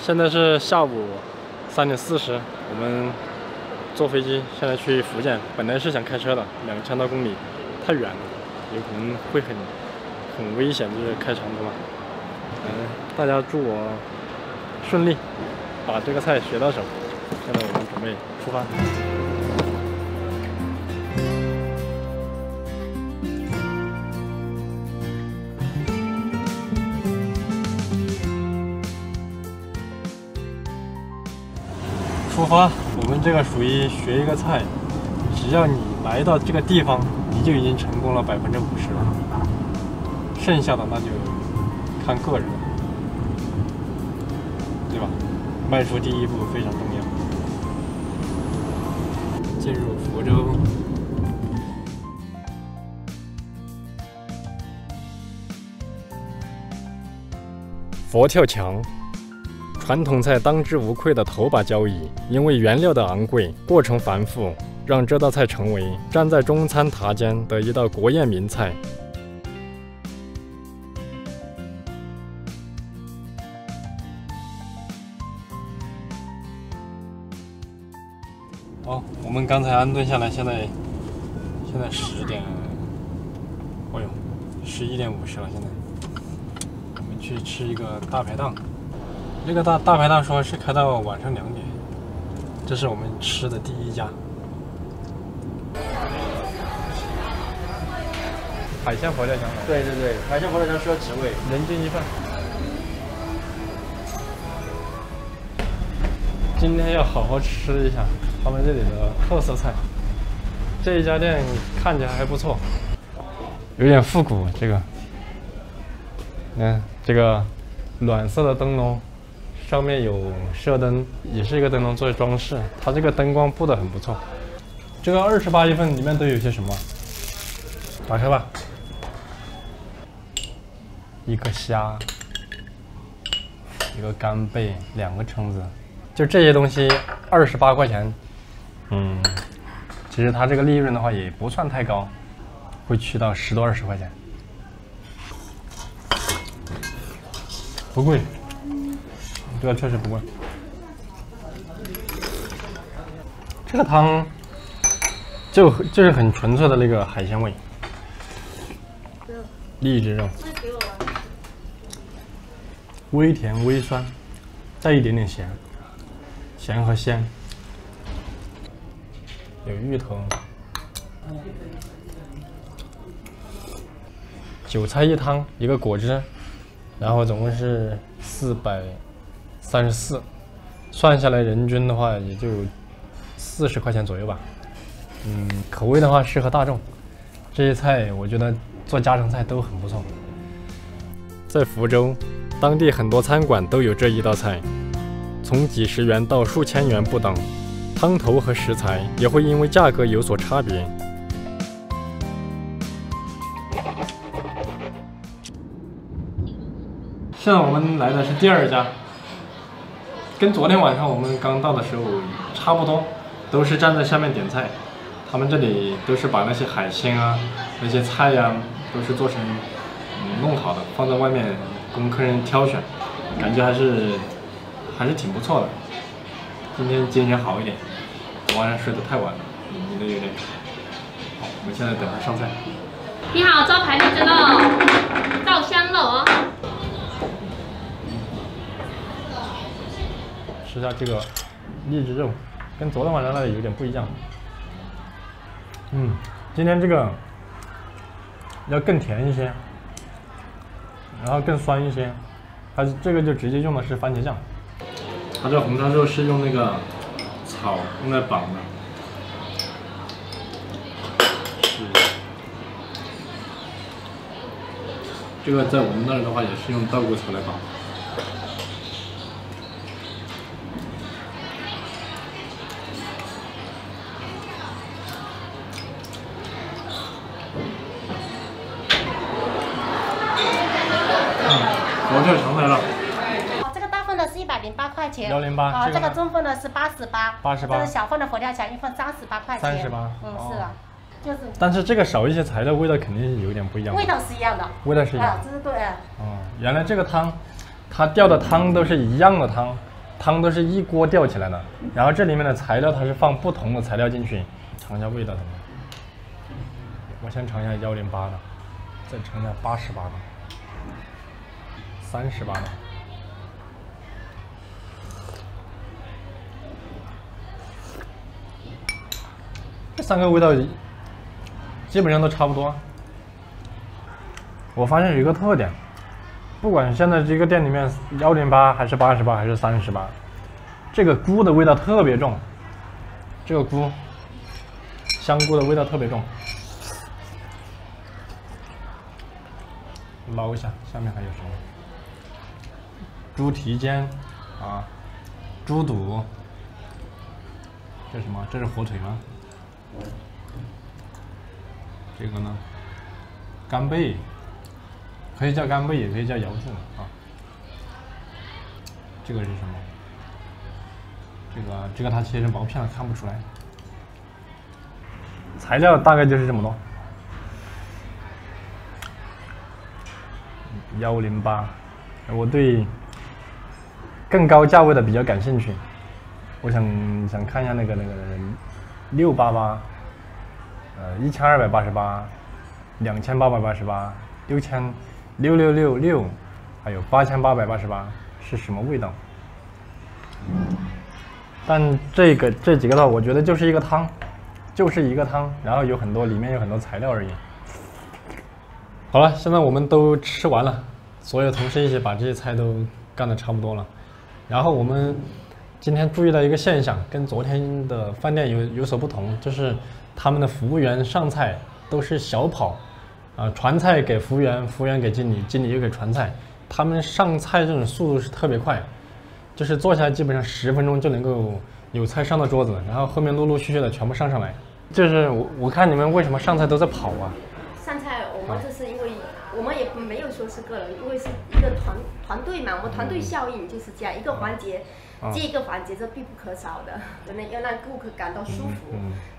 现在是下午3点40，我们坐飞机现在去福建。本来是想开车的，2000多公里，太远了，有可能会很危险，就是开长途嘛。大家祝我顺利，把这个菜学到手。现在我们准备出发。出发，我们这个属于学一个菜，只要你来到这个地方，你就已经成功了50%了，剩下的那就看个人了，对吧？迈出第一步非常重要。进入福州，佛跳墙。传统菜当之无愧的头把交椅，因为原料的昂贵、过程繁复，让这道菜成为站在中餐塔尖的一道国宴名菜。好，我们刚才安顿下来，现在10点，哦呦，11点50了。现在我们去吃一个大排档。这个大排档说是开到晚上2点，这是我们吃的第一家。海鲜佛跳墙。对，海鲜佛跳墙需要几位？人均1份。今天要好好吃一下他们这里的特色菜。这一家店看起来还不错，有点复古。这个，这个暖色的灯笼。上面有射灯，也是一个灯笼做的装饰。它这个灯光布的很不错。这个28一份里面都有些什么？打开吧。一个虾，一个干贝，2个蛏子，就这些东西28块钱。其实它这个利润的话也不算太高，会去到10多20块钱，不贵。这个确实不贵。这个汤就是很纯粹的那个海鲜味，荔枝肉，微甜微酸，带一点点咸，咸和鲜，有芋头，韭菜一汤，一个果汁，然后总共是434，算下来人均的话也就40块钱左右吧。口味的话适合大众，这些菜我觉得做家常菜都很不错。在福州，当地很多餐馆都有这一道菜，从几十元到数千元不等，汤头和食材也会因为价格有所差别。现在我们来的是第2家，跟昨天晚上我们刚到的时候差不多，都是站在下面点菜。他们这里都是把那些海鲜啊、那些菜呀、都是做成弄好的，放在外面供客人挑选，感觉还是挺不错的。今天精神好一点，昨晚上睡得太晚了，迷得有点。好，我们现在等他上菜。你好，招牌荔枝肉、稻香肉哦。吃下这个荔枝肉，跟昨天晚上那里有点不一样。今天这个要更甜一些，然后更酸一些。它这个就直接用的是番茄酱。它这红烧肉是用那个草用来绑的。这个在我们那儿的话也是用稻谷草来绑。佛跳墙来了。这个大份的是108块钱。108。这个中份的是88。88。这是小份的佛跳墙，一份38块钱。38。是的，就是。但是这个少一些材料，味道肯定有点不一样。味道是一样的。味道是一样。这是对。原来这个汤，它吊的汤都是一样的汤，汤都是一锅吊起来的，然后这里面的材料它是放不同的材料进去，尝一下味道怎么样？我先尝一下108的，再尝一下88的，38的。这3个味道基本上都差不多。我发现有一个特点，不管现在这个店里面108还是88还是38，这个菇的味道特别重，这个菇香菇的味道特别重。捞一下，下面还有什么？猪蹄尖啊，猪肚，这是什么？这是火腿吗？这个呢？干贝，可以叫干贝，也可以叫瑶柱啊。这个是什么？这个它切成薄片了，看不出来。材料大概就是这么多。108，我对更高价位的比较感兴趣。我想看一下那个688，1288、2888、6666，还有8888是什么味道？但这几个的话，我觉得就是一个汤，然后里面有很多材料而已。好了，现在我们都吃完了，所有同事一起把这些菜都干得差不多了。然后我们今天注意到一个现象，跟昨天的饭店有所不同，就是他们的服务员上菜都是小跑，传菜给服务员，服务员给经理，经理又给传菜。他们上菜这种速度是特别快，就是坐下来基本上10分钟就能够有菜上到桌子，然后后面陆陆续续的全部上来。就是我看你们为什么上菜都在跑啊？上菜我们这是因为我们也没有说是个人，因为是一个团队嘛，我们团队效应就是这样，一个环节接一个环节，这必不可少的，要让顾客感到舒服。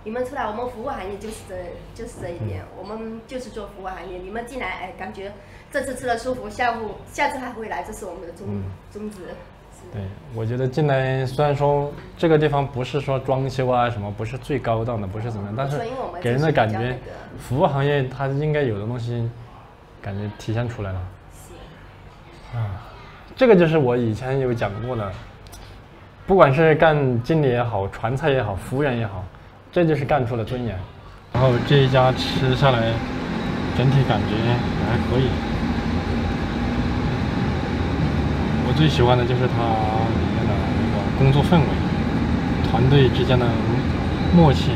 你们出来，我们服务行业就是这一点，我们就是做服务行业。你们进来，感觉这次吃了舒服，下次还会来，这是我们的宗旨。对，我觉得进来虽然说这个地方不是说装修啊什么，不是最高档的，不是怎么样，但是给人的感觉，服务行业它应该有的东西，感觉体现出来了。这个就是我以前有讲过的，不管是干经理也好，传菜也好，服务员也好，这就是干出了尊严。然后这一家吃下来，整体感觉也还可以。我最喜欢的就是它里面的那个工作氛围，团队之间的默契，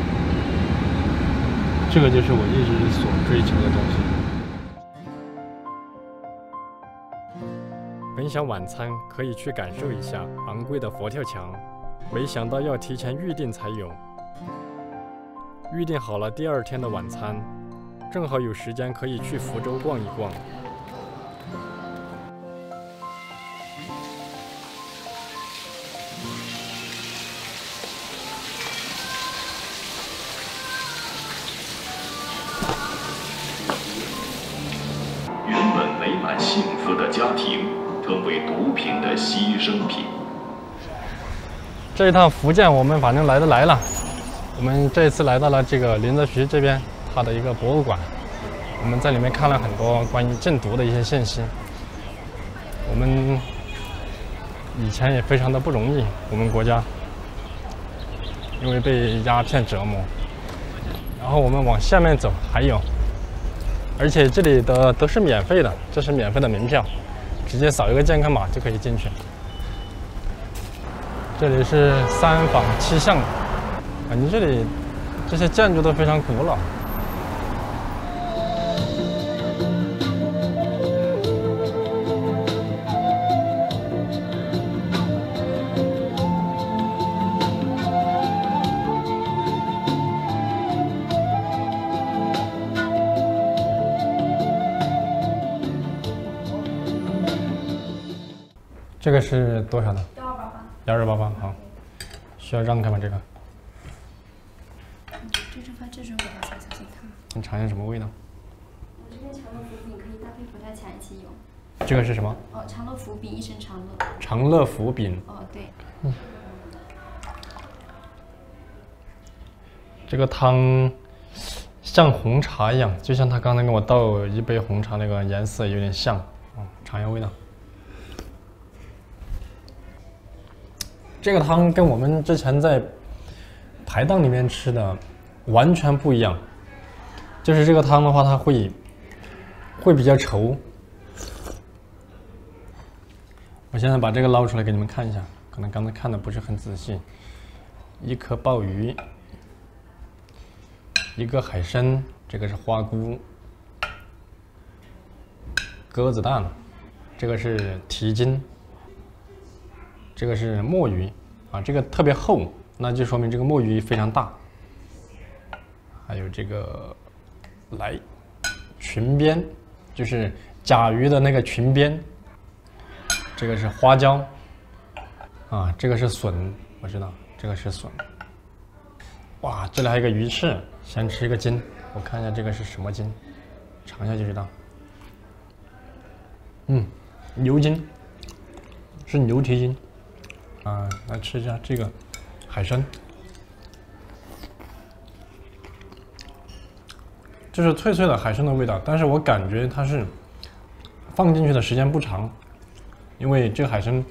这个就是我一直所追求的东西。本想晚餐可以去感受一下昂贵的佛跳墙，没想到要提前预定才有。预定好了第2天的晚餐，正好有时间可以去福州逛一逛。美满幸福的家庭成为毒品的牺牲品。这一趟福建我们反正来了，我们这次来到了这个林则徐这边，它的一个博物馆，我们在里面看了很多关于禁毒的一些信息。我们以前也非常的不容易，我们国家因为被鸦片折磨。然后我们往下面走，还有。而且这里的都是免费的，这是免费的门票，直接扫一个健康码就可以进去。这里是3坊7巷，感觉这里这些建筑都非常古老。这个是多少的？1288，好，需要让开吗？这个？这种佛跳墙才是它。你尝一下什么味道？我这边长乐福饼可以搭配佛跳墙一起用。这个是什么？长乐福饼，一生长乐。长乐福饼。对。这个汤像红茶一样，就像他刚才给我倒一杯红茶那个颜色有点像，尝一下味道。这个汤跟我们之前在排档里面吃的完全不一样，就是这个汤的话，它会比较稠。我现在把这个捞出来给你们看一下，可能刚才看的不是很仔细。一颗鲍鱼。一个海参，这个是花菇，鸽子蛋，这个是蹄筋，这个是墨鱼啊，这个特别厚，那就说明这个墨鱼非常大。还有这个裙边，就是甲鱼的那个裙边，这个是花椒啊，这个是笋，我知道这个是笋。哇，这里还有一个鱼翅。先吃一个筋，我看一下这个是什么筋，尝一下就知道。牛筋，是牛蹄筋。啊，来吃一下这个海参，这是脆脆的海参的味道，但是我感觉它是放进去的时间不长，因为这个海参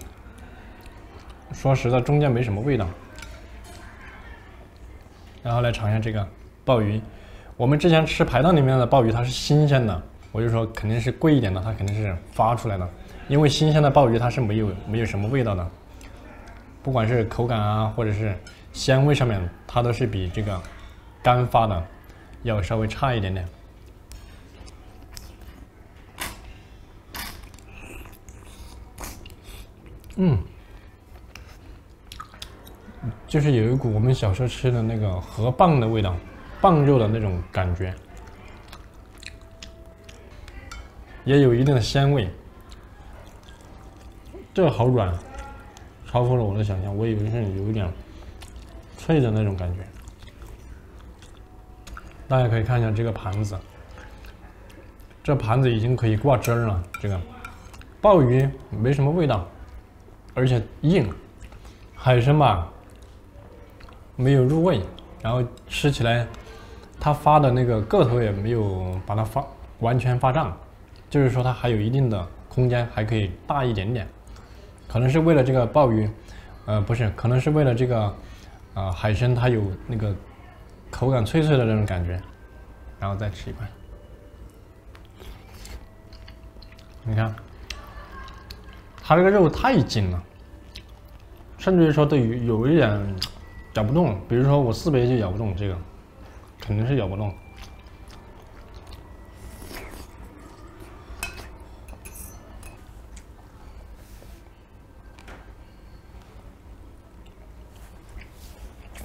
说实在中间没什么味道。然后来尝一下这个鲍鱼，我们之前吃排档里面的鲍鱼它是新鲜的，我就说肯定是贵一点的，它肯定是发出来的，因为新鲜的鲍鱼它是没有什么味道的，不管是口感啊或者是鲜味上面，它都是比这个干发的要稍微差一点点。就是有一股我们小时候吃的那个河蚌的味道，蚌肉的那种感觉，也有一定的鲜味。这个好软，超乎了我的想象，我以为是有一点脆的那种感觉。大家可以看一下这个盘子，这盘子已经可以挂汁儿了。这个鲍鱼没什么味道，而且硬，海参吧。没有入味，然后吃起来，它发的那个个头也没有把它完全发胀，就是说它还有一定的空间，还可以大一点点。可能是为了这个鲍鱼，不是，可能是为了这个海参它有那个口感脆脆的那种感觉，然后再吃一块。你看，它这个肉太紧了，甚至于说都有一点。咬不动，比如说我4杯就咬不动这个，肯定是咬不动。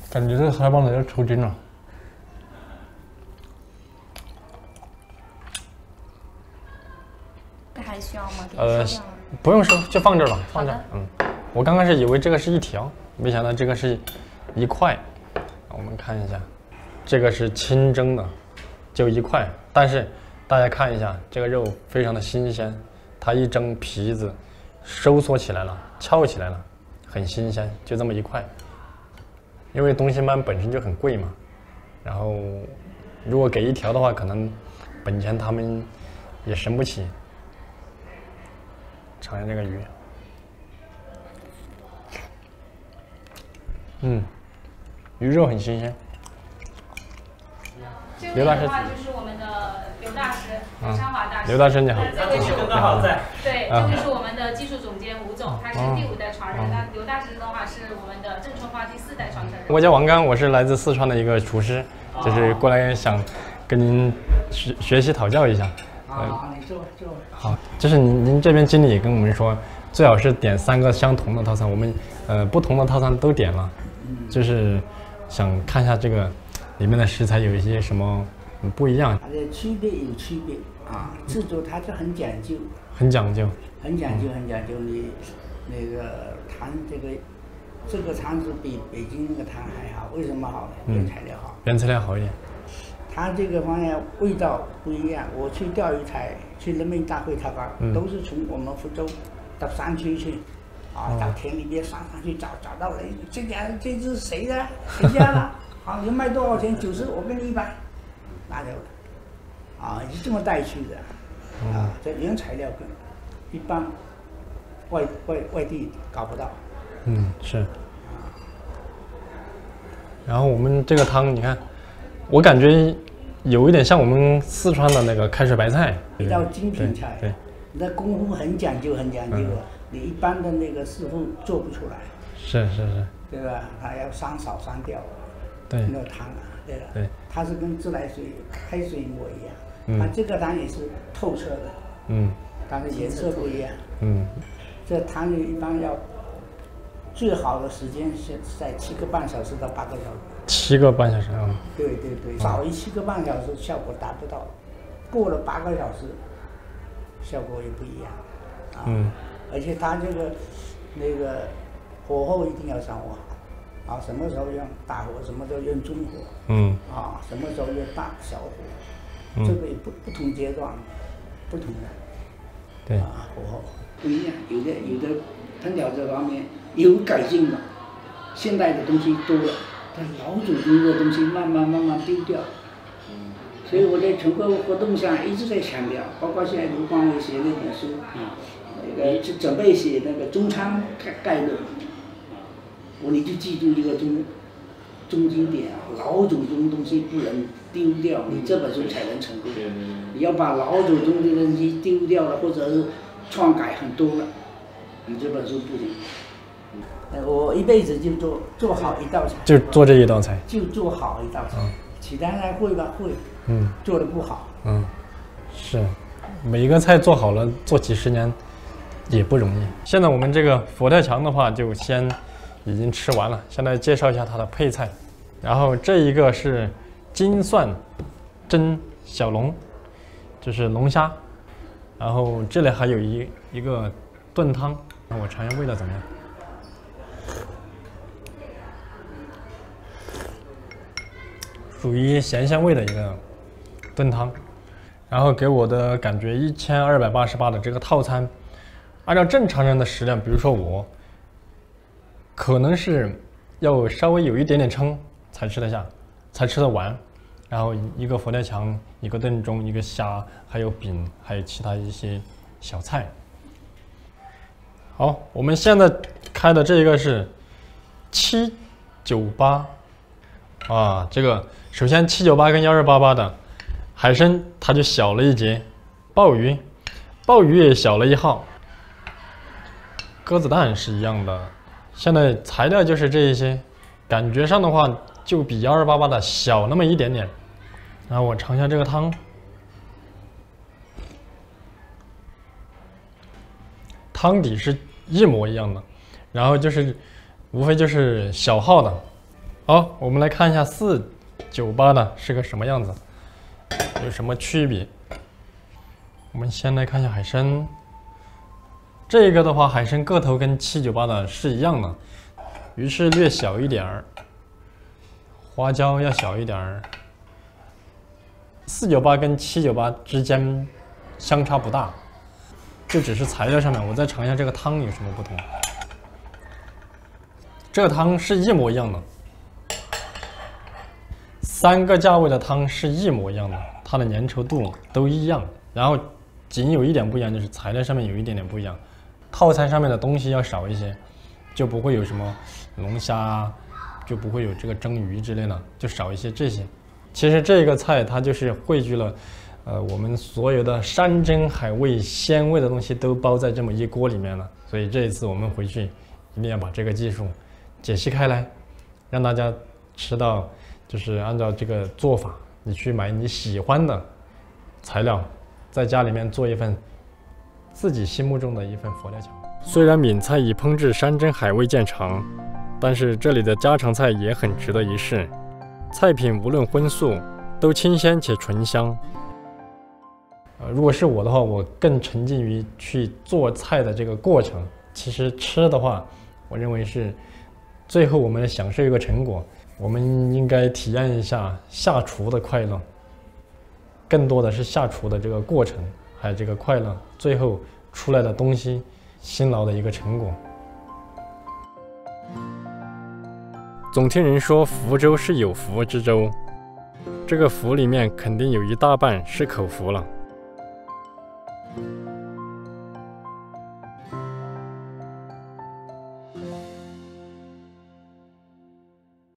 感觉这个腮帮子要抽筋了。这还需要吗？不用收，就放这儿吧，放这儿。我刚开始以为这个是一条，没想到这个是一块。我们看一下，这个是清蒸的，就一块。但是大家看一下，这个肉非常的新鲜，它一蒸皮子收缩起来了，翘起来了，很新鲜，就这么一块。因为东星斑本身就很贵嘛，然后如果给一条的话，可能本钱他们也生不起。尝一下这个鱼，鱼肉很新鲜。刘大师的话就是我们的刘大师，刘昌华大师。刘大师你好。你好。对，这就是我们的技术总监吴总，他是第5代传人。那刘大师的话是我们的郑春花第4代传承人。我叫王刚，我是来自四川的一个厨师，就是过来想跟您学习讨教一下。你坐。好，就是您这边经理也跟我们说，最好是点3个相同的套餐，我们不同的套餐都点了，就是想看一下这个里面的食材有一些什么不一样。它的区别有区别啊，制作它就很讲究，很讲究。你那个汤这个汤子比北京那个汤还好，为什么好呢？原材料好。原材料好一点。它这个方面味道不一样。我去钓鱼台、去人民大会讨稿，都是从我们福州到山区去，到田里边上去找到了，这只谁的？谁家的？好，你卖多少钱？90，我给你100，拿走了。是这么带去的。这原材料跟一般外地搞不到。是。然后我们这个汤，你看，我感觉有一点像我们四川的那个开水白菜，一道精品菜。对，那功夫很讲究，你一般的那个师傅做不出来。是，对吧？他要三扫三吊。对。那个汤对了。对。它是跟自来水、开水一模一样。它这个汤也是透彻的。但是颜色不一样。这汤一般要最好的时间是在7个半小时到8个小时。7个半小时啊。对，少于7个半小时效果达不到，过了8个小时，效果也不一样。而且它这个那个火候一定要掌握好，什么时候用大火，什么时候用中火，什么时候用小火，这个也不同阶段不同的。对。火候不一样，有的烹调这方面有改进了，现代的东西多了，但老祖宗的东西慢慢丢掉。所以我在全国活动上一直在强调，包括现在卢光伟写那本书，那个准备写那个中餐概论，你就记住一个中经典，老祖宗东西不能丢掉，你这本书才能成功。你要把老祖宗的东西丢掉了，或者是篡改很多了，你这本书不行。我一辈子就做好一道菜，就做这一道菜，就做好一道菜，其他菜会吧会，做的不好，是，每一个菜做好了，做几十年也不容易。现在我们这个佛跳墙的话，就先已经吃完了，现在介绍一下它的配菜。然后这一个是金蒜蒸小龙，就是龙虾，然后这里还有一个炖汤，让我尝一下味道怎么样。属于咸香味的一个炖汤，然后给我的感觉1288的这个套餐，按照正常人的食量，比如说我，可能是要稍微有一点点撑才吃得下，才吃得完。然后一个佛跳墙，一个炖盅，一个虾，还有饼，还有其他一些小菜。好，我们现在开的这个是798啊，这个首先798跟1288的海参它就小了一截，鲍鱼也小了1号，鸽子蛋是一样的。现在材料就是这一些，感觉上的话就比1288的小那么一点点。然后我尝一下这个汤，汤底是一模一样的，然后就是无非就是小号的。好，我们来看一下498的是个什么样子，有什么区别。我们先来看一下海参，这个的话海参个头跟798的是一样的，鱼翅略小一点儿，花椒要小一点儿。498跟798之间相差不大，就只是材料上面。我再尝一下这个汤有什么不同。这个汤是一模一样的，3个价位的汤是一模一样的，它的粘稠度都一样，然后仅有一点不一样，就是材料上面有一点点不一样，套餐上面的东西要少一些，就不会有什么龙虾，就不会有这个蒸鱼之类的，就少一些这些。其实这个菜它就是汇聚了，我们所有的山珍海味、鲜味的东西都包在这么一锅里面了。所以这一次我们回去一定要把这个技术解析开来，让大家吃到，就是按照这个做法，你去买你喜欢的材料，在家里面做一份自己心目中的一份佛跳墙。虽然闽菜以烹制山珍海味见长，但是这里的家常菜也很值得一试。菜品无论荤素，都清鲜且醇香。如果是我的话，我更沉浸于去做菜的这个过程。其实吃的话，我认为是最后我们享受一个成果，我们应该体验一下下厨的快乐，更多的是下厨的这个过程，还有这个快乐，最后出来的东西，辛劳的一个成果。总听人说福州是有福之州，这个福里面肯定有一大半是口福了。